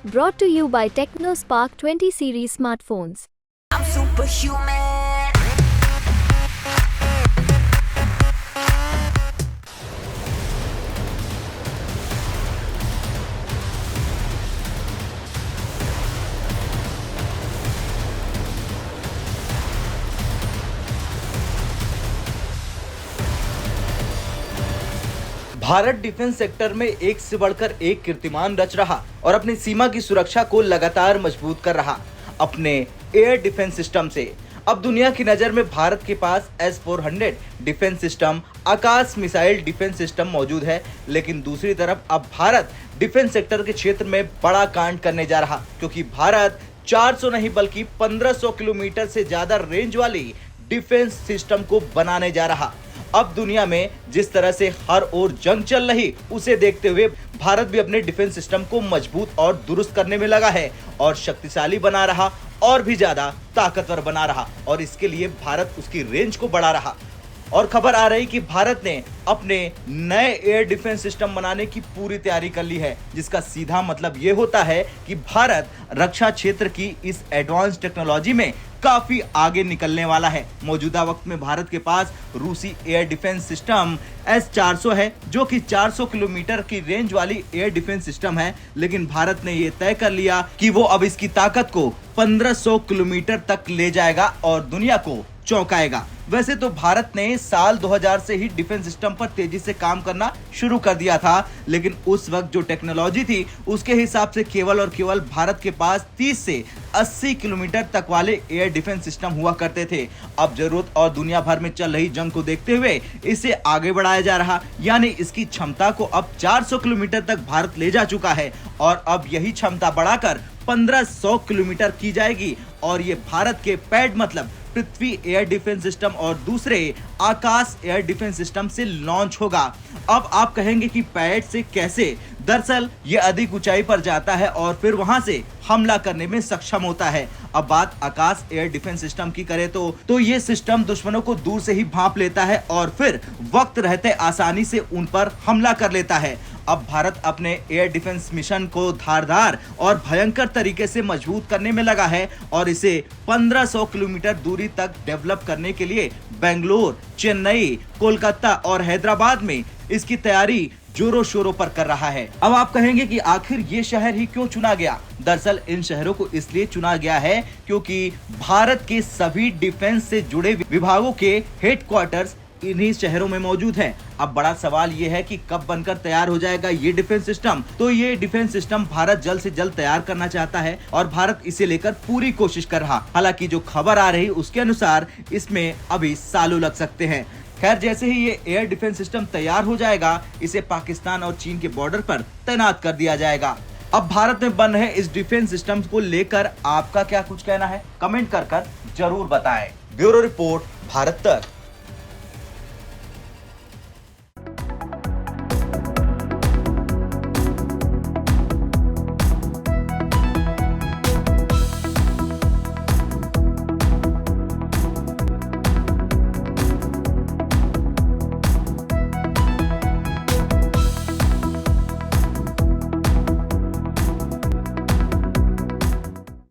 Brought to you by TechnoSpark 20 series smartphones. I'm superhuman. Bharat defence sector में एक से बढ़कर एक कीर्तिमान रच रहा और अपनी सीमा की सुरक्षा को लगातार मजबूत कर रहा। अपने एयर डिफेंस सिस्टम से अब दुनिया की नजर में भारत के पास S-400 डिफेंस सिस्टम, आकाश मिसाइल डिफेंस सिस्टम मौजूद है। लेकिन दूसरी तरफ अब भारत डिफेंस सेक्टर के क्षेत्र में बड़ा कांड करने जा रहा, क्योंकि भारत 400 नहीं बल्कि 1500 किलोमीटर से ज्यादा रेंज वाली डिफेंस सिस्टम को बनाने जा रहा। अब दुनिया में जिस तरह से हर ओर जंग चल रही, उसे देखते हुए भारत भी अपने डिफेंस सिस्टम को मजबूत और दुरुस्त करने में लगा है और शक्तिशाली बना रहा और भी ज्यादा ताकतवर बना रहा। और इसके लिए भारत उसकी रेंज को बढ़ा रहा। और खबर आ रही कि भारत ने अपने नए एयर डिफेंस सिस्टम बनाने की पूरी तैयारी कर ली है, जिसका सीधा मतलब ये होता है कि भारत रक्षा क्षेत्र की इस एडवांस टेक्नोलॉजी में काफी आगे निकलने वाला है। मौजूदा वक्त में भारत के पास रूसी एयर डिफेंस सिस्टम S-400 है, जो कि 400 किलोमीटर की रेंज वाली एयर डिफेंस सिस्टम है। लेकिन भारत ने ये तय कर लिया कि वो अब इसकी ताकत को 1500 किलोमीटर तक ले जाएगा और दुनिया को चौंकाएगा। वैसे तो भारत ने साल 2000 से ही डिफेंस सिस्टम पर तेजी से काम करना शुरू कर दिया था, लेकिन उस वक्त जो टेक्नोलॉजी थी उसके हिसाब से केवल और केवल भारत के पास 30 से 80 किलोमीटर तक वाले एयर डिफेंस सिस्टम हुआ करते थे। अब जरूरत और दुनिया भर में चल रही जंग को देखते हुए इसे आगे बढ़ाया जा रहा, यानी इसकी क्षमता को अब 400 किलोमीटर तक भारत ले जा चुका है और अब यही क्षमता बढ़ाकर 1500 किलोमीटर की जाएगी। और ये भारत के पैड मतलब पृथ्वी एयर डिफेंस सिस्टम और दूसरे आकाश एयर डिफेंस सिस्टम से लॉन्च होगा। अब आप कहेंगे कि पैड से कैसे? दरअसल ये अधिक ऊंचाई पर जाता है और फिर वहां से हमला करने में सक्षम होता है। अब बात आकाश एयर डिफेंस सिस्टम की करें तो ये सिस्टम दुश्मनों को दूर से ही भांप लेता है और फिर वक्त रहते आसानी से उन पर हमला कर लेता है। अब भारत अपने एयर डिफेंस मिशन को धारदार और भयंकर तरीके से मजबूत करने में लगा है और इसे 1500 किलोमीटर दूरी तक डेवलप करने के लिए बेंगलुरु, चेन्नई, कोलकाता और हैदराबाद में इसकी तैयारी जोरों शोरों पर कर रहा है। अब आप कहेंगे कि आखिर ये शहर ही क्यों चुना गया? दरअसल इन शहरों को इसलिए चुना गया है क्योंकि भारत के सभी डिफेंस से जुड़े विभागों के हेडक्वार्टर्स इन्हीं शहरों में मौजूद है। अब बड़ा सवाल ये है कि कब बनकर तैयार हो जाएगा ये डिफेंस सिस्टम। तो ये डिफेंस सिस्टम भारत जल्द से जल्द तैयार करना चाहता है और भारत इसे लेकर पूरी कोशिश कर रहा। हालांकि जो खबर आ रही उसके अनुसार इसमें अभी सालों लग सकते हैं। खैर, जैसे ही ये एयर डिफेंस सिस्टम तैयार हो जाएगा, इसे पाकिस्तान और चीन के बॉर्डर पर तैनात कर दिया जाएगा। अब भारत में बन रहे इस डिफेंस सिस्टम को लेकर आपका क्या कुछ कहना है? कमेंट कर जरूर बताएं। ब्यूरो रिपोर्ट, भारत तक।